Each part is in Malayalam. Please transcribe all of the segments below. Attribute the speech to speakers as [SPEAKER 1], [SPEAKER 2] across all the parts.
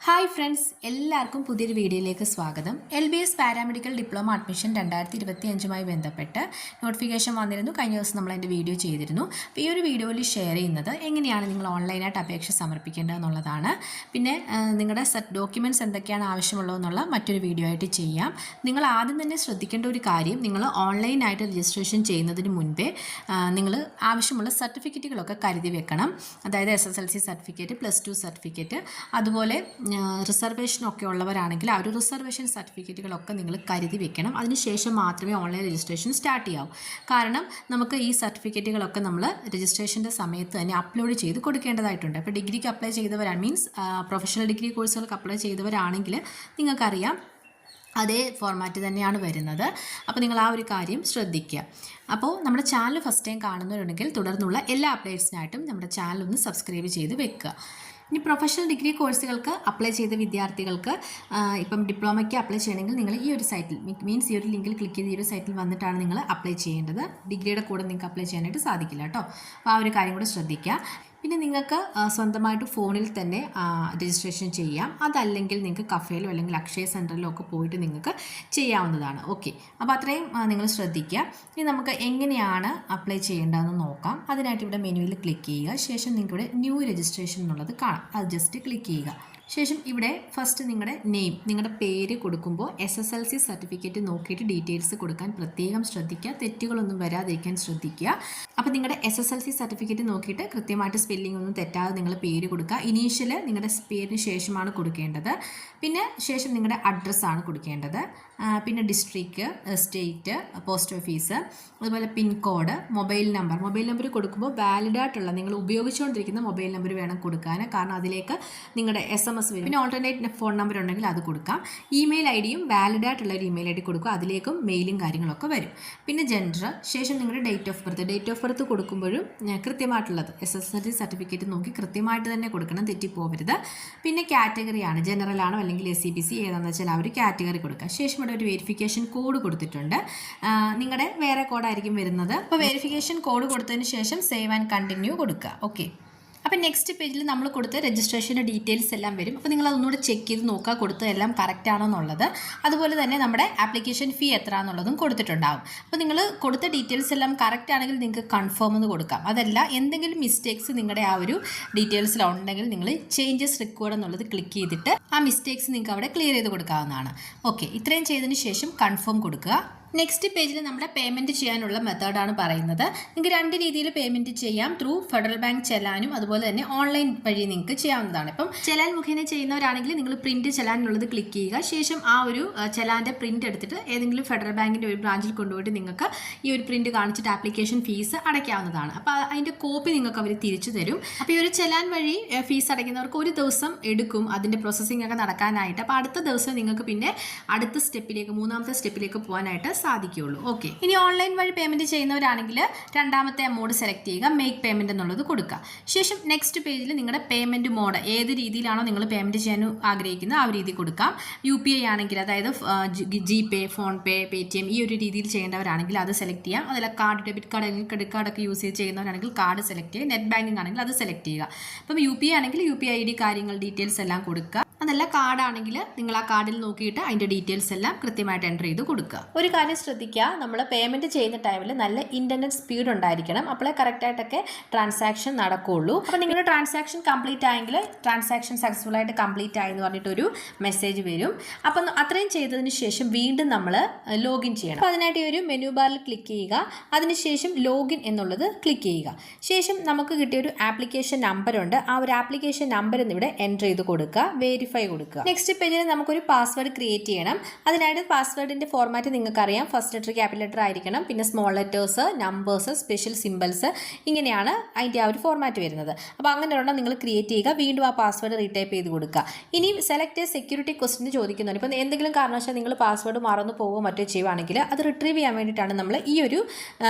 [SPEAKER 1] ഹായ് ഫ്രണ്ട്സ്, എല്ലാവർക്കും പുതിയൊരു വീഡിയോയിലേക്ക് സ്വാഗതം. LBS പാരാമെഡിക്കൽ ഡിപ്ലോമ അഡ്മിഷൻ 2025 ബന്ധപ്പെട്ട് നോട്ടിഫിക്കേഷൻ വന്നിരുന്നു. കഴിഞ്ഞ ദിവസം നമ്മൾ അതിൻ്റെ വീഡിയോ ചെയ്തിരുന്നു. അപ്പോൾ ഈ ഒരു വീഡിയോയിൽ ഷെയർ ചെയ്യുന്നത് എങ്ങനെയാണ് നിങ്ങൾ ഓൺലൈനായിട്ട് അപേക്ഷ സമർപ്പിക്കേണ്ടതെന്നുള്ളതാണ്. പിന്നെ നിങ്ങളുടെ ഡോക്യുമെൻറ്റ്സ് എന്തൊക്കെയാണ് ആവശ്യമുള്ളതെന്നുള്ള മറ്റൊരു വീഡിയോ ആയിട്ട് ചെയ്യാം. നിങ്ങൾ ആദ്യം തന്നെ ശ്രദ്ധിക്കേണ്ട ഒരു കാര്യം, നിങ്ങൾ ഓൺലൈനായിട്ട് രജിസ്ട്രേഷൻ ചെയ്യുന്നതിന് മുൻപേ നിങ്ങൾ ആവശ്യമുള്ള സർട്ടിഫിക്കറ്റുകളൊക്കെ കരുതി വെക്കണം. അതായത് SSLC സർട്ടിഫിക്കറ്റ്, +2 സർട്ടിഫിക്കറ്റ്, അതുപോലെ റിസർവേഷനൊക്കെ ഉള്ളവരാണെങ്കിൽ ആ ഒരു റിസർവേഷൻ സർട്ടിഫിക്കറ്റുകളൊക്കെ നിങ്ങൾ കരുതി വെക്കണം. അതിനുശേഷം മാത്രമേ ഓൺലൈൻ രജിസ്ട്രേഷൻ സ്റ്റാർട്ട് ചെയ്യാവൂ. കാരണം നമുക്ക് ഈ സർട്ടിഫിക്കറ്റുകളൊക്കെ നമ്മൾ രജിസ്ട്രേഷൻ്റെ സമയത്ത് തന്നെ അപ്ലോഡ് ചെയ്ത് കൊടുക്കേണ്ടതായിട്ടുണ്ട്. അപ്പോൾ ഡിഗ്രിക്ക് അപ്ലൈ ചെയ്തവരാണ്, മീൻസ് പ്രൊഫഷണൽ ഡിഗ്രി കോഴ്സുകൾക്ക് അപ്ലൈ ചെയ്തവരാണെങ്കിൽ നിങ്ങൾക്കറിയാം അതേ ഫോർമാറ്റ് തന്നെയാണ് വരുന്നത്. അപ്പോൾ നിങ്ങൾ ആ ഒരു കാര്യം ശ്രദ്ധിക്കുക. അപ്പോൾ നമ്മുടെ ചാനൽ ഫസ്റ്റ് ടൈം കാണുന്നവരുണ്ടെങ്കിൽ തുടർന്നുള്ള എല്ലാ അപ്ഡേറ്റ്സിനായിട്ടും നമ്മുടെ ചാനൽ ഒന്ന് സബ്സ്ക്രൈബ് ചെയ്ത് വെക്കുക. ഇനി പ്രൊഫഷണൽ ഡിഗ്രി കോഴ്സുകൾക്ക് അപ്ലൈ ചെയ്ത വിദ്യാർത്ഥികൾക്ക് ഇപ്പം ഡിപ്ലോമയ്ക്ക് അപ്ലൈ ചെയ്യണമെങ്കിൽ നിങ്ങൾ ഈ ഒരു സൈറ്റിൽ, മീൻസ് ഈ ഒരു ലിങ്കിൽ ക്ലിക്ക് ചെയ്ത് ഈ ഒരു സൈറ്റിൽ വന്നിട്ടാണ് നിങ്ങൾ അപ്ലൈ ചെയ്യേണ്ടത്. ഡിഗ്രിയുടെ കൂടെ നിങ്ങൾക്ക് അപ്ലൈ ചെയ്യാനായിട്ട് സാധിക്കില്ല കേട്ടോ. അപ്പോൾ ആ ഒരു കാര്യം കൂടെ ശ്രദ്ധിക്കുക. പിന്നെ നിങ്ങൾക്ക് സ്വന്തമായിട്ട് ഫോണിൽ തന്നെ രജിസ്ട്രേഷൻ ചെയ്യാം. അതല്ലെങ്കിൽ നിങ്ങൾക്ക് കഫേയിലോ അല്ലെങ്കിൽ അക്ഷയ സെൻറ്ററിലോ ഒക്കെ പോയിട്ട് നിങ്ങൾക്ക് ചെയ്യാവുന്നതാണ്. ഓക്കെ, അപ്പോൾ അത്രയും നിങ്ങൾ ശ്രദ്ധിക്കുക. ഇനി നമുക്ക് എങ്ങനെയാണ് അപ്ലൈ ചെയ്യേണ്ടതെന്ന് നോക്കാം. അതിനായിട്ട് ഇവിടെ മെനുവിൽ ക്ലിക്ക് ചെയ്യുക. ശേഷം നിങ്ങൾക്ക് ഇവിടെ ന്യൂ രജിസ്ട്രേഷൻ എന്നുള്ളത് കാണാം. അത് ജസ്റ്റ് ക്ലിക്ക് ചെയ്യുക. ശേഷം ഇവിടെ ഫസ്റ്റ് നിങ്ങളുടെ നെയിം, നിങ്ങളുടെ പേര് കൊടുക്കുമ്പോൾ SSLC സർട്ടിഫിക്കറ്റ് നോക്കിയിട്ട് ഡീറ്റെയിൽസ് കൊടുക്കാൻ പ്രത്യേകം ശ്രദ്ധിക്കുക. തെറ്റുകളൊന്നും വരാതിരിക്കാൻ ശ്രദ്ധിക്കുക. അപ്പോൾ നിങ്ങളുടെ SSLC സർട്ടിഫിക്കറ്റ് നോക്കിയിട്ട് കൃത്യമായിട്ട് സ്പെല്ലിംഗ് ഒന്നും തെറ്റാതെ നിങ്ങൾ പേര് കൊടുക്കുക. ഇനീഷ്യൽ നിങ്ങളുടെ പേരിന് ശേഷമാണ് കൊടുക്കേണ്ടത്. പിന്നെ ശേഷം നിങ്ങളുടെ അഡ്രസ്സാണ് കൊടുക്കേണ്ടത്. പിന്നെ ഡിസ്ട്രിക്റ്റ്, സ്റ്റേറ്റ്, പോസ്റ്റ് ഓഫീസ്, അതുപോലെ പിൻകോഡ്, മൊബൈൽ നമ്പർ കൊടുക്കുമ്പോൾ വാലിഡ് ആയിട്ടുള്ള നിങ്ങൾ ഉപയോഗിച്ചുകൊണ്ടിരിക്കുന്ന മൊബൈൽ നമ്പർ വേണം കൊടുക്കാൻ. കാരണം അതിലേക്ക് നിങ്ങളുടെ SMS വരും. പിന്നെ ഓൾട്ടർനേറ്റ് ഫോൺ നമ്പർ ഉണ്ടെങ്കിൽ അത് കൊടുക്കാം. ഇമെയിൽ ID-യും വാലിഡ് ആയിട്ടുള്ള ഒരു ഇമെയിൽ ID കൊടുക്കുക. അതിലേക്കും മെയിലും കാര്യങ്ങളൊക്കെ വരും. പിന്നെ ജെൻഡർ, ശേഷം നിങ്ങളുടെ ഡേറ്റ് ഓഫ് ബർത്ത് കൊടുക്കുമ്പോഴും കൃത്യമായിട്ടുള്ളത് SSLC സർട്ടിഫിക്കറ്റ് നോക്കി കൃത്യമായിട്ട് തന്നെ കൊടുക്കണം, തെറ്റിപ്പോവരുത്. പിന്നെ കാറ്റഗറിയാണ്, ജനറൽ ആണോ അല്ലെങ്കിൽ SCBC ഏതാണെന്ന് വെച്ചാൽ ആ ഒരു കാറ്റഗറി കൊടുക്കുക. ശേഷം ഇവിടെ ഒരു വെരിഫിക്കേഷൻ കോഡ് കൊടുത്തിട്ടുണ്ട്. നിങ്ങളുടെ വേറെ കോഡായിരിക്കും വരുന്നത്. അപ്പോൾ വെരിഫിക്കേഷൻ കോഡ് കൊടുത്തതിന് ശേഷം സേവ് ആൻഡ് കണ്ടിന്യൂ കൊടുക്കുക. ഓക്കെ, അപ്പോൾ നെക്സ്റ്റ് പേജിൽ നമ്മൾ കൊടുത്ത രജിസ്ട്രേഷൻ്റെ ഡീറ്റെയിൽസ് എല്ലാം വരും. അപ്പോൾ നിങ്ങൾ അതൊന്നുകൂടെ ചെക്ക് ചെയ്ത് നോക്കുക, കൊടുത്തതെല്ലാം കറക്റ്റ് ആണോ എന്നുള്ളത്. അതുപോലെ തന്നെ നമ്മുടെ ആപ്ലിക്കേഷൻ ഫീ എത്ര എന്നുള്ളതും കൊടുത്തിട്ടുണ്ടാകും. അപ്പോൾ നിങ്ങൾ കൊടുത്ത ഡീറ്റെയിൽസ് എല്ലാം കറക്റ്റ് ആണെങ്കിൽ നിങ്ങൾക്ക് കൺഫേം എന്ന് കൊടുക്കാം. അതല്ല, എന്തെങ്കിലും മിസ്റ്റേക്സ് നിങ്ങളുടെ ആ ഒരു ഡീറ്റെയിൽസിൽ ഉണ്ടെങ്കിൽ നിങ്ങൾ ചേഞ്ചസ് റിക്വയർഡ് എന്നുള്ളത് ക്ലിക്ക് ചെയ്തിട്ട് ആ മിസ്റ്റേക്സ് നിങ്ങൾക്ക് അവിടെ ക്ലിയർ ചെയ്ത് കൊടുക്കാവുന്നതാണ്. ഓക്കെ, ഇത്രയും ചെയ്തതിന് ശേഷം കൺഫേം കൊടുക്കുക. നെക്സ്റ്റ് പേജിൽ നമ്മുടെ പേയ്മെൻറ്റ് ചെയ്യാനുള്ള മെത്തേഡാണ് പറയുന്നത്. നിങ്ങൾക്ക് രണ്ട് രീതിയിൽ പേയ്മെൻറ്റ് ചെയ്യാം. ത്രൂ ഫെഡറൽ ബാങ്ക് ചെലാനും അതുപോലെ തന്നെ ഓൺലൈൻ വഴി നിങ്ങൾക്ക് ചെയ്യാവുന്നതാണ്. ഇപ്പം ചെലാൻ മുഖേന ചെയ്യുന്നവരാണെങ്കിൽ നിങ്ങൾ പ്രിൻറ്റ് ചെലാൻ എന്നുള്ളത് ക്ലിക്ക് ചെയ്യുക. ശേഷം ആ ഒരു ചെലാൻ്റെ പ്രിൻറ്റ് എടുത്തിട്ട് ഏതെങ്കിലും ഫെഡറൽ ബാങ്കിൻ്റെ ഒരു ബ്രാഞ്ചിൽ കൊണ്ടുപോയിട്ട് നിങ്ങൾക്ക് ഈ ഒരു പ്രിൻറ്റ് കാണിച്ചിട്ട് ആപ്ലിക്കേഷൻ ഫീസ് അടയ്ക്കാവുന്നതാണ്. അപ്പോൾ അതിൻ്റെ കോപ്പി നിങ്ങൾക്ക് അവർ തിരിച്ചു തരും. അപ്പോൾ ഈ ഒരു ചെലാൻ വഴി ഫീസ് അടയ്ക്കുന്നവർക്ക് ഒരു ദിവസം എടുക്കും അതിൻ്റെ പ്രോസസ്സിംഗ് ഒക്കെ നടക്കാനായിട്ട്. അപ്പോൾ അടുത്ത ദിവസം നിങ്ങൾക്ക് പിന്നെ അടുത്ത സ്റ്റെപ്പിലേക്ക്, മൂന്നാമത്തെ സ്റ്റെപ്പിലേക്ക് പോകാനായിട്ട് സാധിക്കുകയുള്ളൂ. ഓക്കെ, ഇനി ഓൺലൈൻ വഴി പേയ്മെൻറ്റ് ചെയ്യുന്നവരാണെങ്കിൽ രണ്ടാമത്തെ മോഡ് സെലക്ട് ചെയ്യുക, മേക്ക് പേയ്മെൻറ്റ് എന്നുള്ളത് കൊടുക്കുക. ശേഷം നെക്സ്റ്റ് പേജിൽ നിങ്ങളുടെ പേയ്മെൻറ്റ് മോഡ് ഏത് രീതിയിലാണോ നിങ്ങൾ പേയ്മെൻറ്റ് ചെയ്യാൻ ആഗ്രഹിക്കുന്നത് ആ ഒരു രീതി കൊടുക്കാം. UPI ആണെങ്കിൽ, അതായത് GPay, ഫോൺപേ, Paytm ഈ ഒരു രീതിയിൽ ചെയ്യേണ്ടവരാണെങ്കിൽ അത് സെലക്ട് ചെയ്യാം. അതല്ല കാർഡ്, ഡെബിറ്റ് കാർഡ് അല്ലെങ്കിൽ ക്രെഡിറ്റ് കാർഡൊക്കെ യൂസ് ചെയ്ത് ചെയ്യുന്നവരാണെങ്കിൽ കാർഡ് സെലക്ട് ചെയ്യുക. നെറ്റ് ബാങ്കിങ് ആണെങ്കിൽ അത് സെലക്ട് ചെയ്യുക. അപ്പം UPI ആണെങ്കിൽ UPI ID കാര്യങ്ങൾ ഡീറ്റെയിൽസ് എല്ലാം കൊടുക്കുക. അതല്ല കാർഡാണെങ്കിൽ നിങ്ങൾ ആ കാർഡിൽ നോക്കിയിട്ട് അതിൻ്റെ ഡീറ്റെയിൽസ് എല്ലാം കൃത്യമായിട്ട് എൻ്റർ ചെയ്ത് കൊടുക്കുക. ഒരു കാര്യം ശ്രദ്ധിക്കുക, നമ്മൾ പേയ്മെൻറ്റ് ചെയ്യുന്ന ടൈമിൽ നല്ല ഇൻ്റർനെറ്റ് സ്പീഡ് ഉണ്ടായിരിക്കണം. അപ്പോഴേ കറക്റ്റായിട്ടൊക്കെ ട്രാൻസാക്ഷൻ നടക്കുകയുള്ളൂ. അപ്പോൾ നിങ്ങളുടെ ട്രാൻസാക്ഷൻ കംപ്ലീറ്റ് ആയെങ്കിൽ ട്രാൻസാക്ഷൻ സക്സസ്ഫുൾ ആയിട്ട് കംപ്ലീറ്റ് ആയി എന്ന് പറഞ്ഞിട്ടൊരു മെസ്സേജ് വരും. അപ്പം അത്രയും ചെയ്തതിന് ശേഷം വീണ്ടും നമ്മൾ ലോഗിൻ ചെയ്യണം. അപ്പോൾ അതിനായിട്ട് ഈ ഒരു മെനു ബാറിൽ ക്ലിക്ക് ചെയ്യുക. അതിനുശേഷം ലോഗിൻ എന്നുള്ളത് ക്ലിക്ക് ചെയ്യുക. ശേഷം നമുക്ക് കിട്ടിയൊരു ആപ്ലിക്കേഷൻ നമ്പറുണ്ട്. ആ ഒരു ആപ്ലിക്കേഷൻ നമ്പർ ഇവിടെ എൻ്റർ ചെയ്ത് കൊടുക്കുക. വെരിഫൈ കൊടുക്കുക. നെക്സ്റ്റ് പേജിൽ നമുക്കൊരു പാസ്വേഡ് ക്രിയേറ്റ് ചെയ്യണം. അതിനായിട്ട് പാസ്വേഡിന്റെ ഫോർമാറ്റ് നിങ്ങൾക്കറിയാം. ഫസ്റ്റ് ലെറ്റർ ക്യാപിറ്റൽ ലെറ്റർ ആയിരിക്കണം. പിന്നെ small letters, numbers, special symbols, ഇങ്ങനെയാണ് അതിൻ്റെ ആ ഒരു ഫോർമാറ്റ് വരുന്നത്. അപ്പോൾ അങ്ങനെയുള്ള നിങ്ങൾ ക്രിയേറ്റ് ചെയ്യുക. വീണ്ടും ആ പാസ്വേഡ് റീടൈപ്പ് ചെയ്ത് കൊടുക്കുക. ഇനി സെലക്ട് സെക്യൂരിറ്റി ക്വസ്റ്റ്യൻ ചോദിക്കുന്നുണ്ട്. ഇപ്പം എന്തെങ്കിലും കാരണവശാൽ നിങ്ങൾ പാസ്വേഡ് മറന്നു പോകുമോ മറ്റോ ചെയ്യുവാണെങ്കിൽ അത് റിട്രീവ് ചെയ്യാൻ വേണ്ടിയിട്ടാണ് നമ്മൾ ഈ ഒരു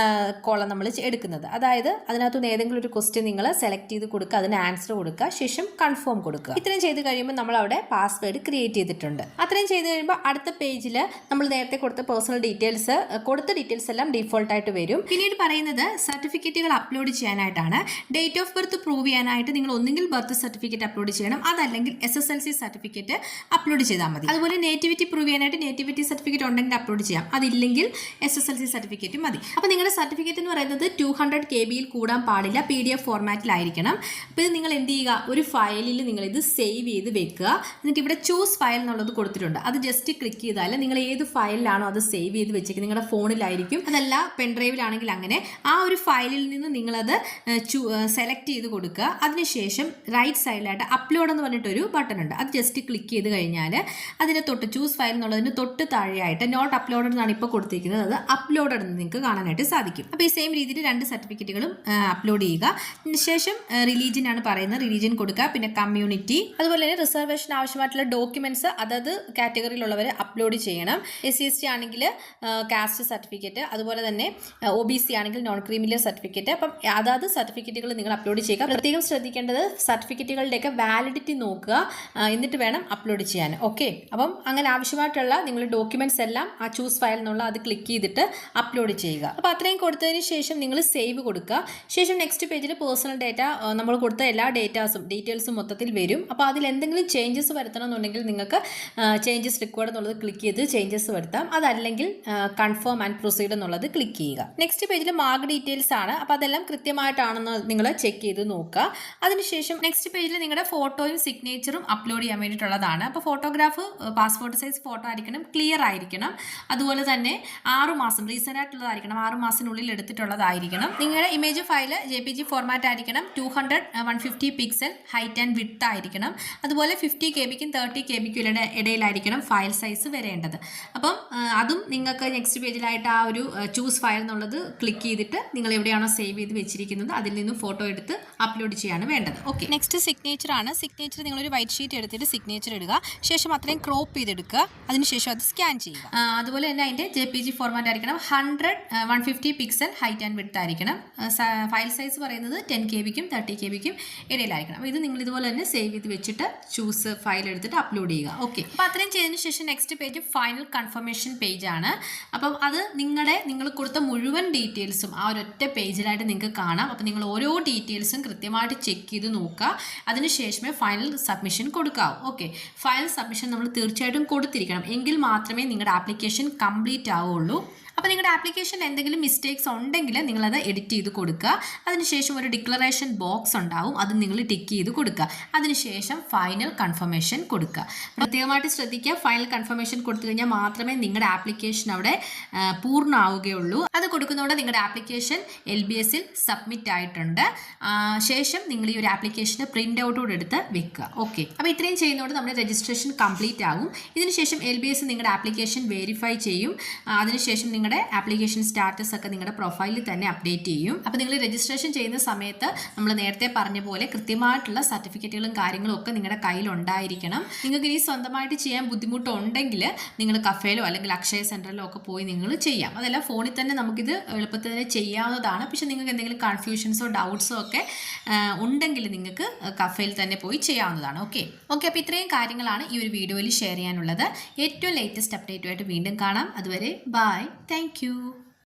[SPEAKER 1] കോളം നമ്മൾ എടുക്കുന്നത്. അതായത് അതിനകത്തുനിന്ന് ഏതെങ്കിലും ഒരു ക്വസ്റ്റ്യൻ നിങ്ങൾ സെലക്ട് ചെയ്ത് കൊടുക്കുക, അതിന് ആൻസർ കൊടുക്കുക, ശേഷം കൺഫേം കൊടുക്കുക. ഇത്രയും ചെയ്ത് കഴിയുമ്പോൾ നമ്മൾ അവിടെ പാസ്വേഡ് ക്രിയേറ്റ് ചെയ്തിട്ടുണ്ട്. അത്രയും ചെയ്ത് കഴിയുമ്പോൾ അടുത്ത പേജിൽ നമ്മൾ നേരത്തെ കൊടുത്ത പേഴ്സണൽ ഡീറ്റെയിൽസ് എല്ലാം ഡീഫോൾട്ടായിട്ട് വരും. പിന്നീട് പറയുന്നത് സർട്ടിഫിക്കറ്റുകൾ അപ്ലോഡ് ചെയ്യാനായിട്ടാണ്. ഡേറ്റ് ഓഫ് ബർത്ത് പ്രൂവ് ചെയ്യാനായിട്ട് നിങ്ങൾ ഒന്നുകിൽ ബർത്ത് സർട്ടിഫിക്കറ്റ് അപ്ലോഡ് ചെയ്യണം, അതല്ലെങ്കിൽ SSLC സർട്ടിഫിക്കറ്റ് അപ്ലോഡ് ചെയ്താൽ മതി. അതുപോലെ നേറ്റിവിറ്റി പ്രൂവ് ചെയ്യാനായിട്ട് നേറ്റിവിറ്റി സർട്ടിഫിക്കറ്റ് ഉണ്ടെങ്കിൽ അപ്ലോഡ് ചെയ്യാം, അതില്ലെങ്കിൽ SSLC സർട്ടിഫിക്കറ്റ് മതി. അപ്പോൾ നിങ്ങളുടെ സർട്ടിഫിക്കറ്റ് എന്ന് പറയുന്നത് 200 KB കൂടാൻ പാടില്ല, PDF ഫോർമാറ്റിലായിരിക്കണം. അപ്പോൾ ഇത് നിങ്ങൾ എന്ത് ചെയ്യുക, ഒരു ഫയലിൽ നിങ്ങൾ ഇത് സേവ് ചെയ്ത് വെക്കുക. എന്നിട്ട് ഇവിടെ ചൂസ് ഫയൽ എന്നുള്ളത് കൊടുത്തിട്ടുണ്ട്, അത് ജസ്റ്റ് ക്ലിക്ക് ചെയ്താൽ നിങ്ങൾ ഏത് ഫയലിലാണോ അത് സേവ് ചെയ്ത് വെച്ചേക്കുന്നത്, നിങ്ങളുടെ ഫോണിലായിരിക്കും, അതല്ല പെൻഡ്രൈവിലാണെങ്കിൽ അങ്ങനെ ആ ഒരു ഫയലിൽ നിന്ന് നിങ്ങളത് സെലക്ട് ചെയ്ത് കൊടുക്കുക. അതിനുശേഷം റൈറ്റ് സൈഡിലായിട്ട് അപ്ലോഡ് എന്ന് പറഞ്ഞിട്ടൊരു ബട്ടൺ ഉണ്ട്, അത് ജസ്റ്റ് ക്ലിക്ക് ചെയ്ത് കഴിഞ്ഞാൽ അതിന് തൊട്ട് ചൂസ് ഫയൽ എന്നുള്ളതിന് തൊട്ട് താഴെയായിട്ട് നോട്ട് അപ്ലോഡഡ് എന്നാണ് ഇപ്പോൾ കൊടുത്തിരിക്കുന്നത്, അത് അപ്ലോഡഡ് എന്ന് നിങ്ങൾക്ക് കാണാനായിട്ട് സാധിക്കും. അപ്പോൾ ഈ സെയിം രീതിയിൽ 2 സർട്ടിഫിക്കറ്റുകളും അപ്ലോഡ് ചെയ്യുക. അതിനുശേഷം റിലീജിയൻ ആണ് പറയുന്നത്, റിലീജിയൻ കൊടുക്കുക. പിന്നെ കമ്മ്യൂണിറ്റി, അതുപോലെ തന്നെ റിസർവേഷൻ ആവശ്യമായിട്ടുള്ള ഡോക്യുമെന്റ്സ് അതത് കാറ്റഗറിയിലുള്ളവർ അപ്ലോഡ് ചെയ്യണം. SC/ST ആണെങ്കിൽ കാസ്റ്റ് സർട്ടിഫിക്കറ്റ്, അതുപോലെ തന്നെ OBC ആണെങ്കിൽ നോൺ ക്രീമിലിയർ സർട്ടിഫിക്കറ്റ്. അപ്പം അതാത് സർട്ടിഫിക്കറ്റുകൾ നിങ്ങൾ അപ്ലോഡ് ചെയ്യുക. പ്രത്യേകം ശ്രദ്ധിക്കേണ്ടത് സർട്ടിഫിക്കറ്റുകളുടെയൊക്കെ വാലിഡിറ്റി നോക്കുക, എന്നിട്ട് വേണം അപ്ലോഡ് ചെയ്യാൻ. ഓക്കെ, അപ്പം അങ്ങനെ ആവശ്യമായിട്ടുള്ള നിങ്ങൾ ഡോക്യുമെന്റ്സ് എല്ലാം ആ ചൂസ് ഫയൽ എന്നുള്ള അത് ക്ലിക്ക് ചെയ്തിട്ട് അപ്ലോഡ് ചെയ്യുക. അപ്പോൾ അത്രയും കൊടുത്തതിന് ശേഷം നിങ്ങൾ സേവ് കൊടുക്കുക. ശേഷം നെക്സ്റ്റ് പേജിൽ പേഴ്സണൽ ഡേറ്റ നമ്മൾ കൊടുത്ത എല്ലാ ഡീറ്റെയിൽസും മൊത്തത്തിൽ വരും. അപ്പോൾ അതിൽ എന്തെങ്കിലും ചേഞ്ചസ് വരുത്തണം എന്നുണ്ടെങ്കിൽ നിങ്ങൾക്ക് ചേഞ്ചസ് റിക്വയർഡ് എന്നുള്ളത് ക്ലിക്ക് ചെയ്ത് ചേഞ്ചസ് വരുത്താം, അതല്ലെങ്കിൽ കൺഫേം ആൻഡ് പ്രൊസീഡ് എന്നുള്ളത് ക്ലിക്ക് ചെയ്യുക. നെക്സ്റ്റ് പേജിൽ മാർക്ക് ഡീറ്റെയിൽസ് ആണ്, അപ്പോൾ അതെല്ലാം കൃത്യമായിട്ടാണെന്ന് നിങ്ങൾ ചെക്ക് ചെയ്ത് നോക്കുക. അതിനുശേഷം നെക്സ്റ്റ് പേജിൽ നിങ്ങളുടെ ഫോട്ടോയും സിഗ്നേച്ചറും അപ്ലോഡ് ചെയ്യാൻ വേണ്ടിയിട്ടുള്ളതാണ്. അപ്പോൾ ഫോട്ടോഗ്രാഫ് പാസ്പോർട്ട് സൈസ് ഫോട്ടോ ആയിരിക്കണം, ക്ലിയർ ആയിരിക്കണം, അതുപോലെ തന്നെ 6 മാസം റീസെൻ്റ് ആയിട്ടുള്ളതായിരിക്കണം, 6 മാസത്തിനുള്ളിൽ എടുത്തിട്ടുള്ളതായിരിക്കണം. നിങ്ങളുടെ ഇമേജ് ഫയൽ JPG ഫോർമാറ്റ് ആയിരിക്കണം, 200-150 പിക്സൽ ഹൈറ്റ് ആൻഡ് വിഡ്ത്ത് ആയിരിക്കണം, അതുപോലെ 50 KBക്കും 30 KBക്കും ഇടയിലായിരിക്കണം ഫയൽ സൈസ് വരേണ്ടത്. അപ്പം അതും നിങ്ങൾക്ക് നെക്സ്റ്റ് പേജിലായിട്ട് ആ ഒരു ചൂസ് ഫയൽ എന്നുള്ളത് ക്ലിക്ക് ചെയ്തിട്ട് നിങ്ങൾ എവിടെയാണോ സേവ് ചെയ്ത് വെച്ചിരിക്കുന്നത് അതിൽ നിന്നും ഫോട്ടോ എടുത്ത് അപ്ലോഡ് ചെയ്യാണ് വേണ്ടത്. ഓക്കെ, നെക്സ്റ്റ് സിഗ്നേച്ചർ ആണ്. സിഗ്നേച്ചർ നിങ്ങളൊരു വൈറ്റ് ഷീറ്റ് എടുത്തിട്ട് സിഗ്നേച്ചർ ഇടുക, ശേഷം അത്രയും ക്രോപ്പ് ചെയ്തെടുക്കുക, അതിനുശേഷം അത് സ്കാൻ ചെയ്യുക. അതുപോലെ തന്നെ അതിൻ്റെ JPG ഫോർമാറ്റ് ആയിരിക്കണം, 100-150 പിക്സൽ ഹൈറ്റ് ആൻഡ് വിഡ്ത്ത് ആയിരിക്കണം. ഫയൽ സൈസ് പറയുന്നത് 10 KBക്കും 30 KBക്കും ഇടയിലായിരിക്കണം. അപ്പോൾ ഇത് നിങ്ങൾ ഇതുപോലെ തന്നെ സേവ് ചെയ്ത് വെച്ചിട്ട് ചൂസ് ഫയൽ എടുത്തിട്ട് അപ്ലോഡ് ചെയ്യുക. ഓക്കെ, അപ്പോൾ അത്രയും ചെയ്തതിന് ശേഷം next page final confirmation page ആണ്. അപ്പം അത് നിങ്ങൾ കൊടുത്ത മുഴുവൻ ഡീറ്റെയിൽസും ആ ഒരൊറ്റ പേജിലായിട്ട് നിങ്ങൾക്ക് കാണാം. അപ്പോൾ നിങ്ങൾ ഓരോ ഡീറ്റെയിൽസും കൃത്യമായിട്ട് ചെക്ക് ചെയ്ത് നോക്കുക, അതിനുശേഷമേ ഫൈനൽ സബ്മിഷൻ കൊടുക്കാവൂ. ഓക്കെ, ഫൈനൽ സബ്മിഷൻ നമ്മൾ തീർച്ചയായിട്ടും കൊടുത്തിരിക്കണം, എങ്കിൽ മാത്രമേ നിങ്ങളുടെ ആപ്ലിക്കേഷൻ കംപ്ലീറ്റ് ആവുകയുള്ളൂ. അപ്പോൾ നിങ്ങളുടെ ആപ്ലിക്കേഷൻ എന്തെങ്കിലും മിസ്റ്റേക്സ് ഉണ്ടെങ്കിൽ നിങ്ങളത് എഡിറ്റ് ചെയ്ത് കൊടുക്കുക. അതിനുശേഷം ഒരു ഡിക്ലറേഷൻ ബോക്സ് ഉണ്ടാവും, അത് നിങ്ങൾ ടിക്ക് ചെയ്ത് കൊടുക്കുക. അതിനുശേഷം ഫൈനൽ കൺഫർമേഷൻ കൊടുക്കുക. പ്രത്യേകമായിട്ട് ശ്രദ്ധിക്കുക, ഫൈനൽ കൺഫർമേഷൻ കൊടുത്തു കഴിഞ്ഞാൽ മാത്രമേ നിങ്ങളുടെ ആപ്ലിക്കേഷൻ അവിടെ പൂർണ്ണമാവുകയുള്ളൂ. അത് കൊടുക്കുന്നതോടെ നിങ്ങളുടെ ആപ്ലിക്കേഷൻ LBSൽ സബ്മിറ്റ് ആയിട്ടുണ്ട്. ശേഷം നിങ്ങൾ ഈ ഒരു ആപ്ലിക്കേഷന് പ്രിൻ്റ് ഔട്ടോട് എടുത്ത് വെക്കുക. ഓക്കെ, അപ്പോൾ ഇത്രയും ചെയ്യുന്നതോടെ നമ്മുടെ രജിസ്ട്രേഷൻ കംപ്ലീറ്റ് ആകും. ഇതിനുശേഷം LBS നിങ്ങളുടെ ആപ്ലിക്കേഷൻ വെരിഫൈ ചെയ്യും. അതിനുശേഷം നിങ്ങളുടെ ആപ്ലിക്കേഷൻ സ്റ്റാറ്റസ് ഒക്കെ നിങ്ങളുടെ പ്രൊഫൈലിൽ തന്നെ അപ്ഡേറ്റ് ചെയ്യും. അപ്പോൾ നിങ്ങൾ രജിസ്ട്രേഷൻ ചെയ്യുന്ന സമയത്ത് നമ്മൾ നേരത്തെ പറഞ്ഞ പോലെ കൃത്യമായിട്ടുള്ള സർട്ടിഫിക്കറ്റുകളും കാര്യങ്ങളും ഒക്കെ നിങ്ങളുടെ കയ്യിൽ ഉണ്ടായിരിക്കണം. നിങ്ങൾക്ക് ഇനി സ്വന്തമായിട്ട് ചെയ്യാൻ ബുദ്ധിമുട്ടുണ്ടെങ്കിൽ നിങ്ങൾ കഫേയിലോ അല്ലെങ്കിൽ അക്ഷയ സെൻറ്ററിലോ ഒക്കെ പോയി നിങ്ങൾ ചെയ്യാം. അതല്ല ഫോണിൽ തന്നെ നമുക്കിത് എളുപ്പത്തിൽ തന്നെ ചെയ്യാവുന്നതാണ്. പക്ഷേ നിങ്ങൾക്ക് എന്തെങ്കിലും കൺഫ്യൂഷൻസോ ഡൗട്ട്സോ ഒക്കെ ഉണ്ടെങ്കിൽ നിങ്ങൾക്ക് കഫേയിൽ തന്നെ പോയി ചെയ്യാവുന്നതാണ്. ഓക്കെ, അപ്പോൾ ഇത്രയും കാര്യങ്ങളാണ് ഈ ഒരു വീഡിയോയിൽ ഷെയർ ചെയ്യാനുള്ളത്. ഏറ്റവും ലേറ്റസ്റ്റ് അപ്ഡേറ്റുമായിട്ട് വീണ്ടും കാണാം. അതുവരെ ബൈ. Thank you.